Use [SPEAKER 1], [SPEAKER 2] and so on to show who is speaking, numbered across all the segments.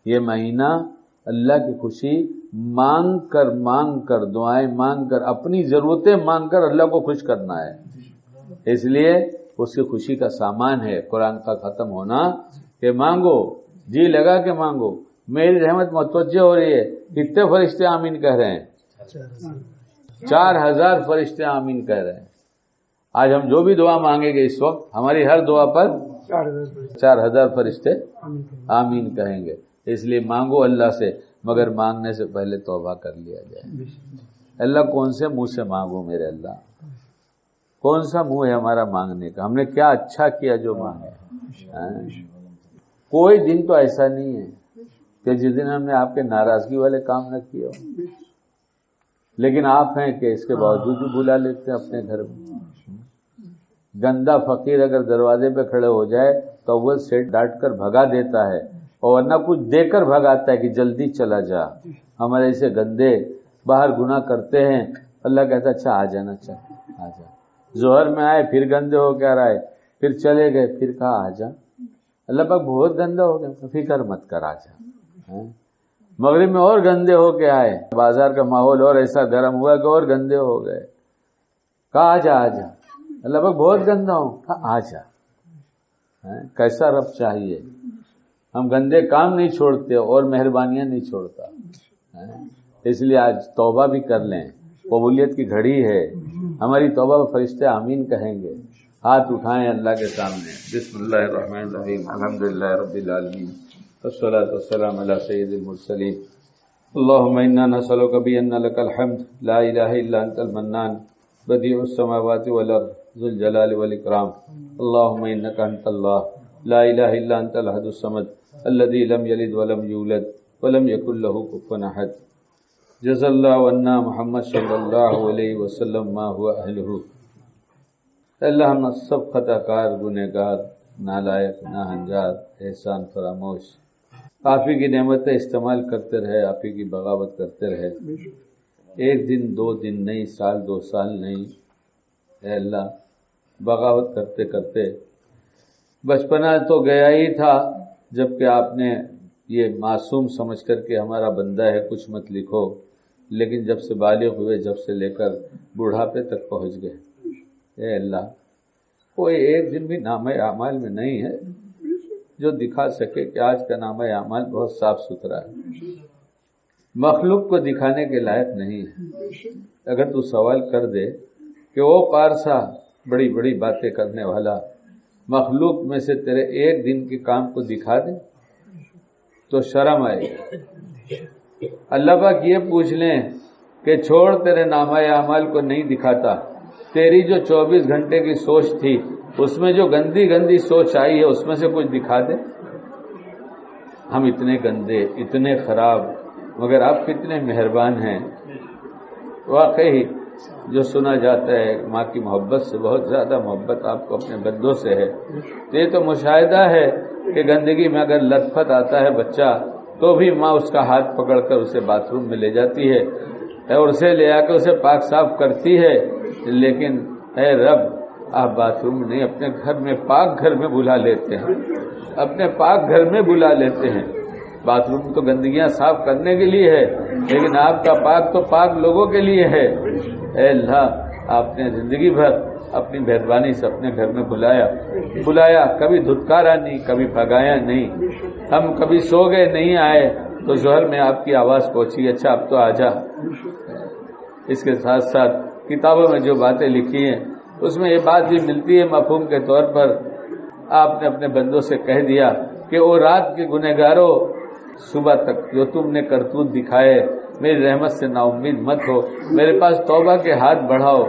[SPEAKER 1] یہ مہینہ اللہ کی خوشی مانگ کر دعائیں مانگ کر اپنی ضرورتیں مانگ کر اللہ کو خوش کرنا ہے. اس لیے اس کی خوشی کا سامان ہے قرآن کا ختم ہونا کہ مانگو، جی لگا کے مانگو، میری رحمت متوجہ ہو رہی ہے. کتنے فرشتے آمین کہہ رہے ہیں؟ 4000 فرشتے آمین کہہ رہے ہیں. آج ہم جو بھی دعا مانگیں گے اس وقت ہماری ہر دعا پر 4000 فرشتے آمین کہیں گے. اس لیے مانگو اللہ سے، مگر مانگنے سے پہلے توبہ کر لیا جائے. اللہ کون سے منہ سے مانگو میرے اللہ؟ کون سا منہ ہے ہمارا مانگنے کا؟ ہم نے کیا اچھا کیا جو مانگے؟ کوئی دن تو ایسا نہیں ہے کہ جس دن ہم نے آپ کے ناراضگی والے کام نہ کیے ہو، لیکن آپ ہیں کہ اس کے باوجود بھی بلا لیتے ہیں اپنے گھر میں. گندا فقیر اگر دروازے پہ کھڑے ہو جائے تو وہ سیٹ ڈانٹ کر بھگا دیتا ہے، اور ورنہ کچھ دے کر بھگاتا ہے کہ جلدی چلا جا. ہمارے ایسے گندے باہر گناہ کرتے ہیں، اللہ کہتا اچھا آ جانا، چل آ جا. ظہر میں آئے پھر گندے ہو کے آئے، پھر چلے گئے، پھر کہا آ جا. اللہ پاک بہت گندا ہو گیا، فکر مت کر آ جا. مغرب میں اور گندے ہو کے آئے، بازار کا ماحول اور ایسا گرم ہوا کہ اور گندے ہو گئے، کہا آ جا آ جا. اللہ پاک بہت گندا ہوں، کہا آ جا. کیسا رب چاہیے؟ ہم گندے کام نہیں چھوڑتے اور مہربانیاں نہیں چھوڑتا. اس لیے آج توبہ بھی کر لیں، قبولیت کی گھڑی ہے. ہماری توبہ پر فرشتے آمین کہیں گے. ہاتھ اٹھائیں اللہ کے سامنے. بسم اللہ الرحمن الرحیم، الحمدللہ رب العالمین، والصلاۃ والسلام علی سید المرسلین. اللهم انا نسألك بأن لك الحمد لا الہ الا انت المنان بدیع السماوات والارض ذو الجلال والاکرام. اللهم انك انت اللہ لا الہ الا انت الاحد الصمد الذي لم يلد ولم يولد ولم يكن له كفوا احد. جزا اللہ عنا محمد صلی اللہ علیہ وسلم ما هو اہلہ. اللہ ہم سب خطا کار، گنہگار، نالائق، ناہنجار، احسان فراموش، آپ ہی کی نعمتیں استعمال کرتے رہے، آپ ہی کی بغاوت کرتے رہے. ایک دن 2 دن نہیں، سال 2 سال نہیں. اے اللہ بغاوت کرتے کرتے بچپنا تو گیا ہی تھا، جبکہ آپ نے یہ معصوم سمجھ کر کے ہمارا بندہ ہے کچھ مت لکھو. لیکن جب سے بالغ ہوئے، جب سے لے کر بڑھاپے تک پہنچ گئے، اے اللہ کوئی ایک دن بھی نامہ اعمال میں نہیں ہے جو دکھا سکے کہ آج کا نامہ اعمال بہت صاف ستھرا ہے. مخلوق کو دکھانے کے لائق نہیں ہے. اگر تو سوال کر دے کہ وہ پارسا بڑی بڑی باتیں کرنے والا مخلوق میں سے تیرے ایک دن کے کام کو دکھا دے تو شرم آئے گی. اللہ پاک یہ پوچھ لیں کہ چھوڑ تیرے نامہ اعمال کو نہیں دکھاتا، تیری جو 24 گھنٹے کی سوچ تھی اس میں جو گندی گندی سوچ آئی ہے اس میں سے کچھ دکھا دے. ہم اتنے گندے، اتنے خراب، مگر آپ کتنے مہربان ہیں. واقعی جو سنا جاتا ہے ماں کی محبت سے بہت زیادہ محبت آپ کو اپنے بندوں سے ہے. یہ تو مشاہدہ ہے کہ گندگی میں اگر لت پت آتا ہے بچہ تو بھی ماں اس کا ہاتھ پکڑ کر اسے باتھ روم میں لے جاتی ہے اور اسے لے آ کے اسے پاک صاف کرتی ہے. لیکن اے رب آپ باتھ روم میں نہیں، اپنے گھر میں، پاک گھر میں بلا لیتے ہیں، اپنے پاک گھر میں بلا لیتے ہیں. باتھ روم تو گندگیاں صاف کرنے کے لیے ہے، لیکن آپ کا پاک تو پاک لوگوں کے لیے ہے. اے اللہ آپ نے زندگی بھر اپنی مہربانی سے اپنے گھر میں بلایا، کبھی دھتکارا نہیں، کبھی بھگایا نہیں. ہم کبھی سو گئے نہیں آئے تو ظہر میں آپ کی آواز پہنچی، اچھا اب تو آ جا. اس کے ساتھ ساتھ کتابوں میں جو باتیں لکھی ہیں اس میں یہ بات بھی ملتی ہے مفہوم کے طور پر. آپ نے اپنے بندوں سے کہہ دیا کہ وہ رات کے گنہگاروں، صبح تک جو تم نے کرتوت دکھائے میری رحمت سے نا امید مت ہو، میرے پاس توبہ کے ہاتھ بڑھاؤ.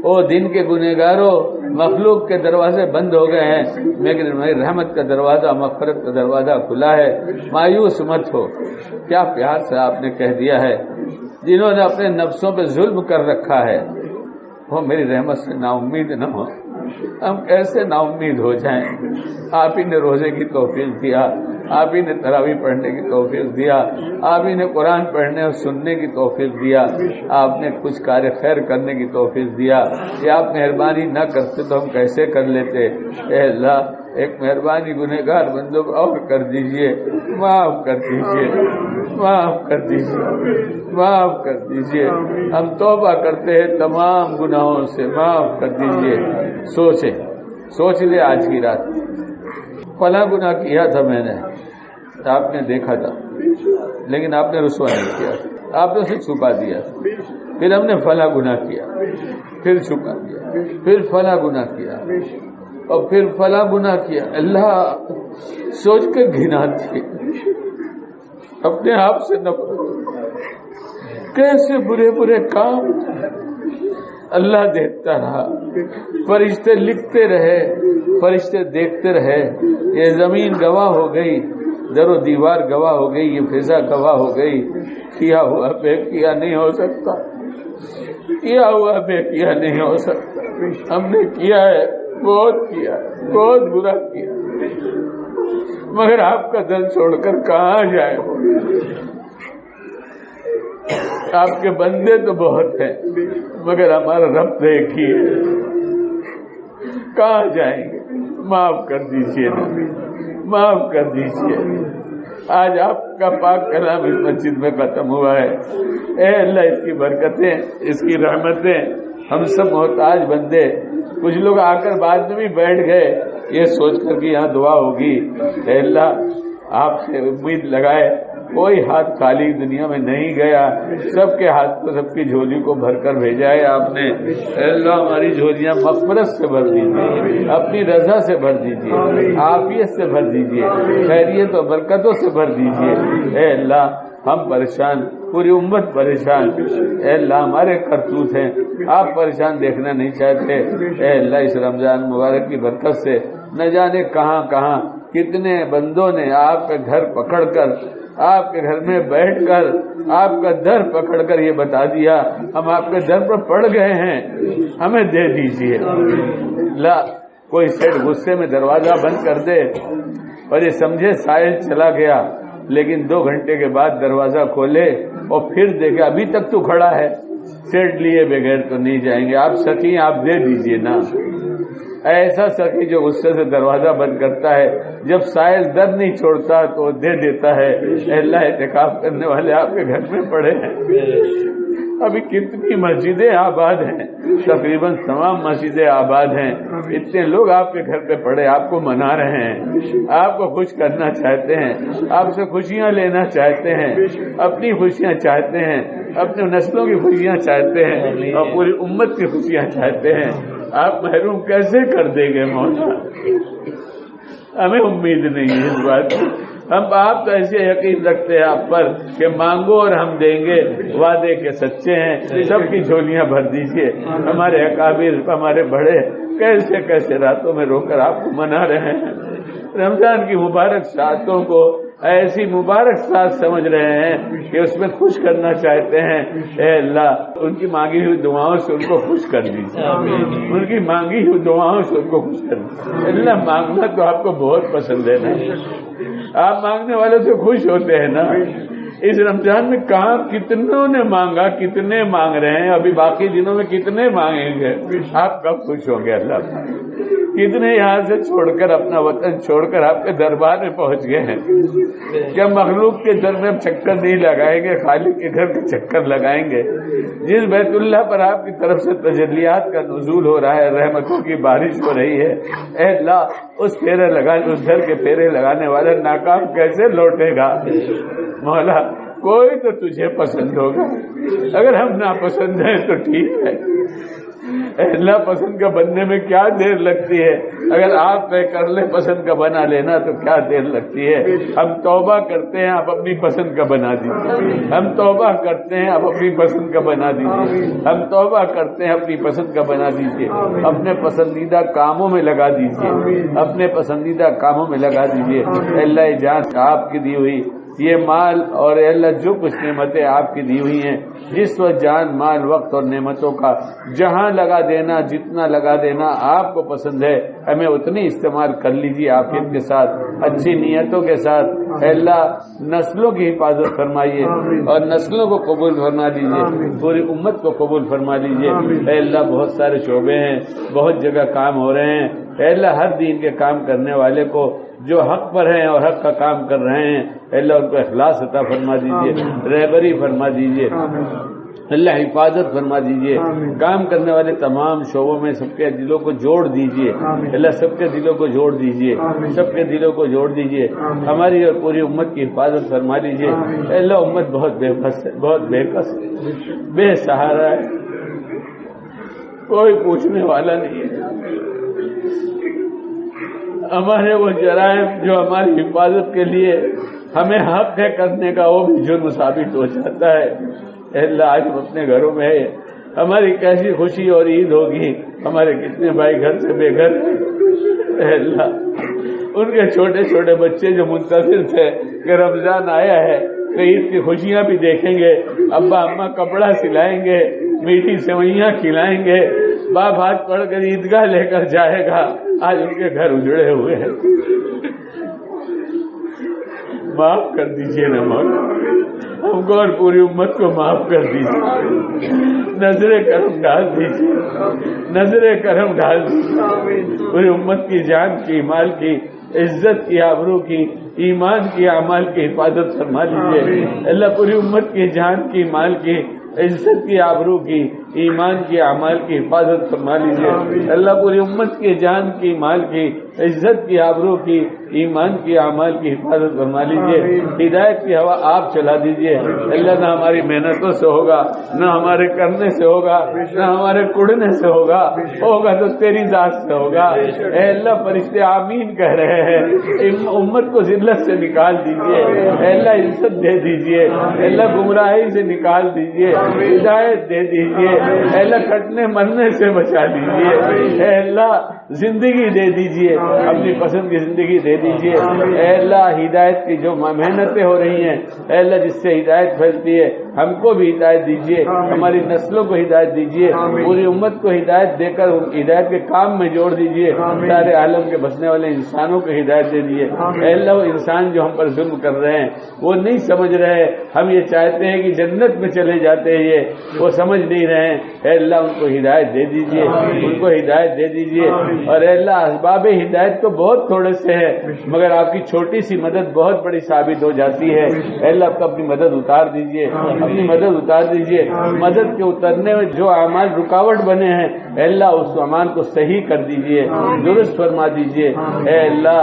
[SPEAKER 1] او دن کے گنہگاروں، مخلوق کے دروازے بند ہو گئے ہیں لیکن میری رحمت کا دروازہ، مغفرت کا دروازہ کھلا ہے، مایوس مت ہو. کیا پیار سے آپ نے کہہ دیا ہے. جنہوں نے اپنے نفسوں پہ ظلم کر رکھا ہے وہ میری رحمت سے نا امید نہ ہو. ہم کیسے نا امید ہو جائیں؟ آپ ہی نے روزے کی توفیق دیا، آپ ہی نے تراویح پڑھنے کی توفیق دیا، آپ ہی نے قرآن پڑھنے اور سننے کی توفیق دیا، آپ نے کچھ کار خیر کرنے کی توفیق دیا. یہ آپ مہربانی نہ کرتے تو ہم کیسے کر لیتے. اے اللہ ایک مہربانی گنہگار بندوں کو اور کر دیجئے، معاف کر دیجئے، معاف کر دیجئے، معاف کر دیجئے۔ ہم توبہ کرتے ہیں تمام گناہوں سے، معاف کر دیجئے۔ سوچ لے آج کی رات فلاں گناہ کیا تھا میں نے، آپ نے دیکھا تھا لیکن آپ نے رسوا نہیں کیا، آپ نے اسے چھپا دیا، پھر ہم نے فلاں گناہ کیا، پھر چھپا دیا، پھر فلاں گناہ کیا اور پھر فلاں گناہ کیا۔ اللہ سوچ کے گھن آتی ہے، اپنے آپ سے نفرت، کیسے برے برے کام اللہ دیکھتا رہا، فرشتے لکھتے رہے، فرشتے دیکھتے رہے، یہ زمین گواہ ہو گئی، در و دیوار گواہ ہو گئی، یہ فضا گواہ ہو گئی، کیا ہوا بے کیا نہیں ہو سکتا، کیا ہوا بے کیا نہیں ہو سکتا۔ ہم نے کیا ہے، بہت کیا، بہت برا کیا، مگر آپ کا دل چھوڑ کر کہاں جائے؟ آپ کے بندے تو بہت ہیں مگر ہمارا رب ایک ہی ہے، کہاں جائیں گے؟ معاف کر دیجئے نا، معاف کر دیجئے۔ آج آپ کا پاک کلام اس مسجد میں ختم ہوا ہے، اے اللہ اس کی برکتیں، اس کی رحمتیں، ہم سب محتاج بندے، کچھ لوگ آ کر بعد میں بھی بیٹھ گئے یہ سوچ کر کہ یہاں دعا ہوگی، اے اللہ آپ سے امید لگائے، کوئی ہاتھ خالی دنیا میں نہیں گیا، سب کے ہاتھ کو، سب کی جھولی کو بھر کر بھیجا ہے آپ نے۔ اے اللہ ہماری جھولیاں مغفرت سے بھر دیجیے، اپنی رضا سے بھر دیجیے، عافیت سے بھر دیجیے، خیریت و برکتوں سے بھر دیجیے۔ اے اللہ ہم پریشان، پوری امت پریشان، اے اللہ ہمارے کرتوت ہیں، آپ پریشان دیکھنا نہیں چاہتے۔ اے اللہ اس رمضان مبارک کی برکت سے نہ جانے کہاں کہاں کتنے بندوں نے آپ کا گھر پکڑ کر، آپ کے گھر میں بیٹھ کر، آپ کا در پکڑ کر یہ بتا دیا ہم آپ کے در پر پڑ گئے ہیں، ہمیں دے دیجیے۔ لا کوئی سیٹ غصے میں دروازہ بند کر دے اور یہ سمجھے سائل چلا گیا، لیکن 2 گھنٹے کے بعد دروازہ کھولے اور پھر دیکھے ابھی تک تو کھڑا ہے، سیٹ لیے بغیر تو نہیں جائیں گے۔ آپ سکی آپ دے دیجیے نا، ایسا سکی جو غصے سے دروازہ بند کرتا ہے، جب سائل در نہیں چھوڑتا تو دے دیتا ہے۔ اے اللہ اعتکاف کرنے والے آپ کے گھر میں پڑے ہیں، ابھی کتنی مسجدیں آباد ہیں، تقریباً تمام مسجدیں آباد ہیں، اتنے لوگ آپ کے گھر پہ پڑے، آپ کو منا رہے ہیں، آپ کو خوش کرنا چاہتے ہیں، آپ سے خوشیاں لینا چاہتے ہیں، اپنی خوشیاں چاہتے ہیں، اپنے نسلوں کی خوشیاں چاہتے ہیں اور پوری امت کی خوشیاں چاہتے ہیں۔ آپ محروم کیسے کر دیں گے مولا؟ ہمیں امید نہیں ہے اس بات کی، ہم آپ تو ایسے یقین رکھتے ہیں آپ پر کہ مانگو اور ہم دیں گے، وعدے کے سچے ہیں، سب کی جھولیاں بھر دیجیے۔ ہمارے اکابر، ہمارے بڑے کیسے کیسے راتوں میں رو کر آپ کو منا رہے ہیں، رمضان کی مبارک ساعتوں کو ایسی مبارک ساتھ سمجھ رہے ہیں کہ اس میں خوش کرنا چاہتے ہیں۔ اے اللہ ان کی مانگی ہوئی دعاؤں سے ان کو خوش کر دیجیے، ان کی مانگی ہوئی دعاؤں سے ان کو خوش کر دیجیے۔ اللہ مانگنا تو آپ کو بہت پسند ہے نا، آپ مانگنے والوں سے خوش ہوتے ہیں نا۔ اس رمضان میں کہاں کتنوں نے مانگا، کتنے مانگ رہے ہیں، ابھی باقی دنوں میں کتنے مانگیں گے، آپ کب خوش ہوں گے؟ اللہ کتنے یہاں سے چھوڑ کر، اپنا وطن چھوڑ کر آپ کے دربار میں پہنچ گئے ہیں۔ کیا مخلوق کے در میں چکر نہیں لگائیں گے، خالق کے گھر کے چکر لگائیں گے؟ جس بیت اللہ پر آپ کی طرف سے تجلیات کا نزول ہو رہا ہے، رحمتوں کی بارش ہو رہی ہے، اے اللہ اس گھر کے پھیرے لگانے والا ناکام کیسے لوٹے گا؟ مولا کوئی تو تجھے پسند ہوگا، اگر ہم ناپسند ہیں تو ٹھیک ہے۔ اللہ پسند کا بننے میں کیا دیر لگتی ہے، اگر آپ طے کر لیں پسند کا بنا لینا تو کیا دیر لگتی ہے۔ ہم توبہ کرتے ہیں، آپ اپنی پسند کا بنا دیجیے، ہم توبہ کرتے ہیں، آپ اپنی پسند کا بنا دیجیے، ہم توبہ کرتے ہیں، اپنی پسند کا بنا دیجیے، اپنے پسندیدہ کاموں میں لگا دیجیے، اپنے پسندیدہ کاموں میں لگا دیجیے۔ اللہ جان آپ کی دی ہوئی یہ مال اور اے اللہ جو کچھ نعمتیں آپ کی دی ہوئی ہیں، جس وقت جان مال وقت اور نعمتوں کا جہاں لگا دینا، جتنا لگا دینا آپ کو پسند ہے، ہمیں اتنی استعمال کر لیجیے عافیت کے ساتھ، اچھی نیتوں کے ساتھ۔ اے اللہ نسلوں کی حفاظت فرمائیے اور نسلوں کو قبول فرما لیجیے، پوری امت کو قبول فرما لیجیے۔ اے اللہ بہت سارے شعبے ہیں، بہت جگہ کام ہو رہے ہیں، اے اللہ ہر دین کے کام کرنے والے کو جو حق پر ہیں اور حق کا کام کر رہے ہیں اے اللہ ان کو اخلاص عطا فرما دیجیے، رہبری فرما دیجیے، اللہ حفاظت فرما دیجیے، کام کرنے والے تمام شعبوں میں سب کے دلوں کو جوڑ دیجیے، اللہ سب کے دلوں کو جوڑ دیجیے، سب کے دلوں کو جوڑ دیجیے، ہماری اور پوری امت کی حفاظت فرما دیجیے۔ اے اللہ امت بہت بے بس ہے، بہت بے کس ہے، بے سہارا ہے، کوئی پوچھنے والا نہیں ہے۔ ہمارے وہ جرائم جو ہماری حفاظت کے لیے ہمیں حق ہے کرنے کا وہ بھی جرم ثابت ہو جاتا ہے۔ اے اللہ آج ہم اپنے گھروں میں ہیں، ہماری کیسی خوشی اور عید ہوگی، ہمارے کتنے بھائی گھر سے بے گھر ہیں۔ اے اللہ ان کے چھوٹے چھوٹے بچے جو منتظر تھے کہ رمضان آیا ہے کہ عید کی خوشیاں بھی دیکھیں گے، ابا اماں کپڑا سلائیں گے، میٹھی سوئیاں کھلائیں گے، باپ ہاتھ پڑھ کر عیدگاہ لے کر جائے گا، آج ان کے گھر اجڑے ہوئے ہیں۔ معاف کر دیجئے نا مولا، ہم کو اور پوری امت کو معاف کر دیجئے، نظر کرم ڈال دیجئے، نظر کرم ڈال دیجئے، پوری امت کی جان کی، مال کی، عزت کی، آبرو کی، ایمان کی، اعمال کی حفاظت فرما دیجئے۔ اللہ پوری امت کی جان کی، مال کی، عزت کی، آبرو کی، ایمان کی، اعمال کی حفاظت فرما لیجئے۔ اللہ پوری امت کی جان کی، مال کی، عزت کی، آبرو کی، ایمان کی، اعمال کی حفاظت فرما لیجئے۔ ہدایت کی ہوا آپ چلا دیجئے۔ اللہ نہ ہماری محنتوں سے ہوگا، نہ ہمارے کرنے سے ہوگا، نہ ہمارے کڑنے سے ہوگا، ہوگا تو تیری ذات سے ہوگا۔ اے اللہ فرشتے آمین کہہ رہے ہیں، امت کو ذلت سے نکال دیجئے، اے اللہ عزت دے دیجئے، اے اللہ گمراہی سے نکال دیجئے، ہدایت دے دیجئے، اے اللہ کٹنے مرنے سے بچا لیجئے، اے اللہ زندگی دے دیجئے، اپنی پسند کی زندگی دے دیجئے۔ اے اللہ ہدایت کی جو محنتیں ہو رہی ہیں اے اللہ جس سے ہدایت پھیلتی ہے ہم کو بھی ہدایت دیجئے، ہماری نسلوں کو ہدایت دیجئے، پوری امت کو ہدایت دے کر ہدایت کے کام میں جوڑ دیجئے، سارے عالم کے بسنے والے انسانوں کو ہدایت دے دیجئے۔ اے اللہ وہ انسان جو ہم پر ظلم کر رہے ہیں وہ نہیں سمجھ رہے، ہم یہ چاہتے ہیں کہ جنت میں چلے جاتے ہیں، یہ وہ سمجھ نہیں رہے ہیں۔ اے اللہ ان کو ہدایت دے دیجئے، ان کو ہدایت دے دیجئے۔ اور اے اللہ اسباب ہدایت تو بہت تھوڑے سے ہے مگر آپ کی چھوٹی سی مدد بہت بڑی ثابت ہو جاتی ہے۔ اے اللہ آپ اپنی مدد اتار دیجئے، اپنی مدد اتار دیجئے۔ مدد کے اترنے میں جو اعمال رکاوٹ بنے ہیں اے اللہ اس اعمال کو صحیح کر دیجئے، درست فرما دیجئے۔ اے اللہ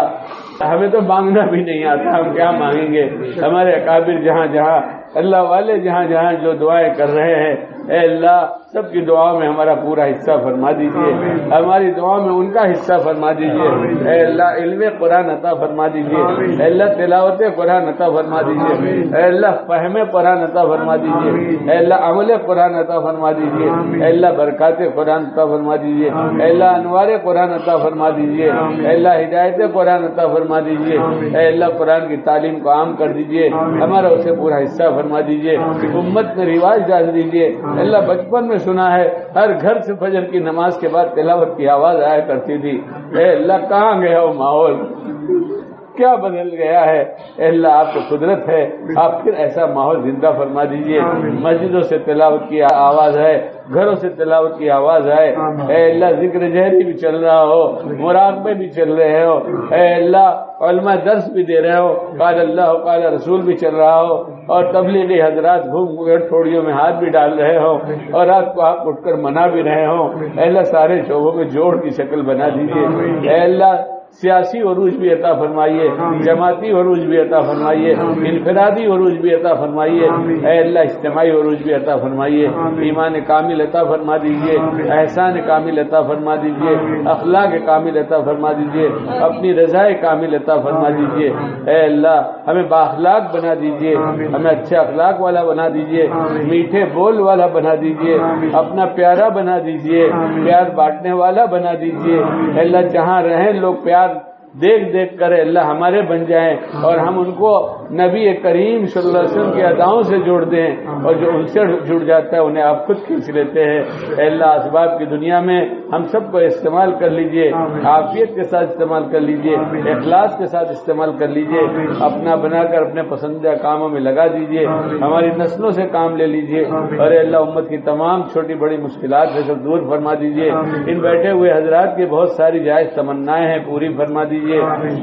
[SPEAKER 1] ہمیں تو مانگنا بھی نہیں آتا، ہم کیا مانگیں گے؟ ہمارے اکابر جہاں جہاں اللہ والے جہاں جہاں جو دعائیں کر رہے ہیں اے اللہ سب کی دعاؤں میں ہمارا پورا حصہ فرما دیجئے، ہماری دعاؤں میں ان کا حصہ فرما دیجئے۔ اے اللہ علم قرآن عطا فرما دیجئے، اے اللہ تلاوت قرآن عطا فرما دیجئے، اے اللہ فہم قرآن عطا فرما دیجئے، اے اللہ عمل قرآن عطا فرما دیجئے، اے اللہ برکات قرآن عطا فرما دیجئے، اے اللہ انوار قرآن عطا فرما دیجئے، اے اللہ ہدایت قرآن عطا فرما دیجئے، اے اللہ قرآن کی تعلیم کو عام کر دیجئے، ہمارا اسے پورا حصہ فرما دیجئے، امت میں رواج ڈال دیجئے۔ اللہ بچپن میں سنا ہے ہر گھر سے فجر کی نماز کے بعد تلاوت کی آواز آیا کرتی تھی، اے اللہ کہاں گیا وہ ماحول، کیا بدل گیا ہے؟ اے اللہ آپ کو قدرت ہے، آپ پھر ایسا ماحول زندہ فرما دیجئے۔ مسجدوں سے تلاوت کی آواز ہے، گھروں سے تلاوت کی آواز ہے، اے اللہ ذکر جہری بھی چل رہا ہو، مراقبے بھی چل رہے ہو، اے اللہ علماء درس بھی دے رہے ہو، قال اللہ قال رسول بھی چل رہا ہو، اور تبلیغی حضرات گھوم کر ٹھوڑیوں میں ہاتھ بھی ڈال رہے ہو، اور رات کو آپ اٹھ کر منا بھی رہے ہو۔ اے اللہ سارے شعبوں میں جوڑ کی شکل بنا دیجئے۔ اے اللہ سیاسی عروج بھی عطا فرمائیے، جماعتی عروج بھی عطا فرمائیے، انفرادی عروج بھی عطا فرمائیے، اے اللہ اجتماعی عروج بھی عطا فرمائیے، ایمان کامل عطا فرما دیجئے، احسان کامل عطا فرما دیجئے، اخلاق کامل عطا فرما دیجئے، اپنی رضا کامل عطا فرما دیجئے۔ اے اللہ ہمیں بااخلاق بنا دیجئے، ہمیں اچھے اخلاق والا بنا دیجئے، میٹھے بول والا بنا دیجئے، اپنا پیارا بنا دیجئے، پیار بانٹنے والا بنا دیجئے۔ اے اللہ جہاں رہیں لوگ پیار دیکھ دیکھ کر اللہ ہمارے بن جائیں اور ہم ان کو نبی کریم صلی اللہ علیہ وسلم کی اداؤں سے جوڑ دیں اور جو ان سے جڑ جاتا ہے انہیں آپ خود کھینچ لیتے ہیں۔ اے اللہ اسباب کی دنیا میں ہم سب کو استعمال کر لیجئے، عافیت کے ساتھ استعمال کر لیجئے، اخلاص کے ساتھ استعمال کر لیجئے، اپنا بنا کر اپنے پسندیدہ کاموں میں لگا دیجئے، ہماری نسلوں سے کام لے لیجئے اور اے اللہ امت کی تمام چھوٹی بڑی مشکلات سے سب دور فرما دیجئے۔ ان بیٹھے ہوئے حضرات کی بہت ساری جائز تمنائیں ہیں، پوری فرما دیجئے،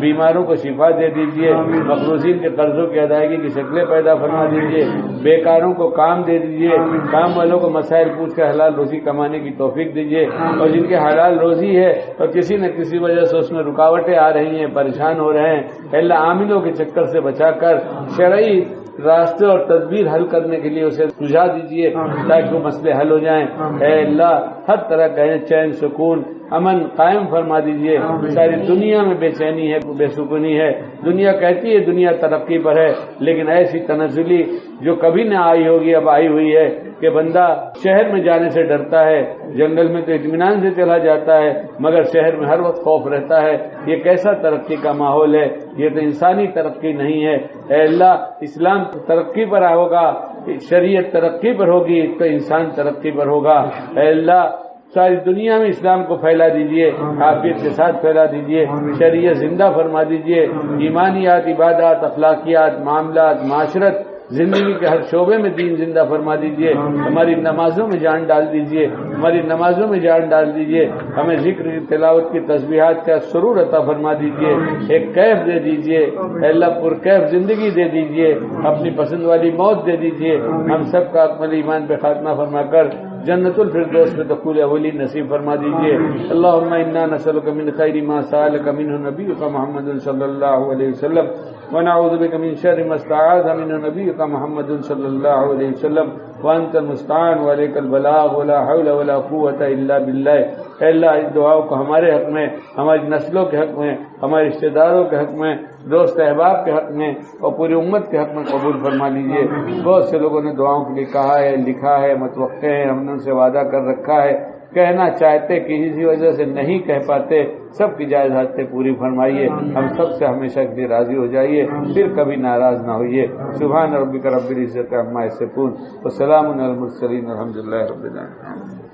[SPEAKER 1] بیماروں کو شفا دے دیجئے، مقروضین کے قرضوں کی ادائیگی کی شکلیں پیدا فرما دیجئے، بیکاروں کو کام دے دیجئے، کام والوں کو مسائل پوچھ کر حلال روزی کمانے کی توفیق دیجئے، اور جن کے حلال روزی ہے اور کسی نہ کسی وجہ سے اس میں رکاوٹیں آ رہی ہیں، پریشان ہو رہے ہیں، اے اللہ عاملوں کے چکر سے بچا کر شرعی راستے اور تدبیر حل کرنے کے لیے اسے سجھا دیجئے تاکہ وہ مسئلے حل ہو جائیں۔ اے اللہ ہر طرح کا چین سکون امن قائم فرما دیجئے۔ ساری دنیا میں بے چینی ہے، بے سکونی ہے، دنیا کہتی ہے دنیا ترقی پر ہے، لیکن ایسی تنزلی جو کبھی نہ آئی ہوگی اب آئی ہوئی ہے کہ بندہ شہر میں جانے سے ڈرتا ہے، جنگل میں تو اطمینان سے چلا جاتا ہے، مگر شہر میں ہر وقت خوف رہتا ہے۔ یہ کیسا ترقی کا ماحول ہے؟ یہ تو انسانی ترقی نہیں ہے۔ اے اللہ اسلام ترقی پر ہوگا، شریعت ترقی پر ہوگی تو انسان ترقی پر ہوگا۔ اے اللہ ساری دنیا میں اسلام کو پھیلا دیجئے، عافیت کے ساتھ پھیلا دیجئے، شریعت زندہ فرما دیجئے، ایمانیات، عبادات، اخلاقیات، معاملات، معاشرت، زندگی کے ہر شعبے میں دین زندہ فرما دیجئے۔ ہماری نمازوں میں جان ڈال دیجئے، ہماری نمازوں میں جان ڈال دیجئے، ہمیں ذکر کی تلاوت کی تسبیحات کا سرور عطا فرما دیجئے، ایک کیف دے دیجئے، اے اللہ پر کیف زندگی دے دیجئے، اپنی پسند والی موت دے دیجئے، ہم سب کا اکمل ایمان پہ خاتمہ فرما کر جنت الفردوس میں دخول اولی نصیب فرما دیجئے۔ اللہم انا نسألک من خیر ما سألک منہ نبیک محمد صلی اللہ علیہ وسلم ونعوذ بک من شر ما استعاذ منہ نبیک محمد صلی اللہ علیہ وسلم وانت المستعان وعلیک البلاغ ولا حول ولا قوة الا باللہ۔ اے اللہ اس دعاؤں کو ہمارے حق میں، ہماری نسلوں کے حق میں، ہمارے رشتہ داروں کے حق میں، دوست احباب کے حق میں اور پوری امت کے حق میں قبول فرما لیجئے۔ بہت سے لوگوں نے دعاؤں کے لیے کہا ہے، لکھا ہے، متوقع ہے، ہم نے ان سے وعدہ کر رکھا ہے، کہنا چاہتے کسی وجہ سے نہیں کہہ پاتے، سب کی جائز حاجتیں پوری فرمائیے، ہم سب سے ہمیشہ کے لیے راضی ہو جائیے، پھر کبھی ناراض نہ ہوئیے۔ سبحان ربک رب العزت عما یصفون وسلام علی المرسلین والحمد للہ رب العالمین۔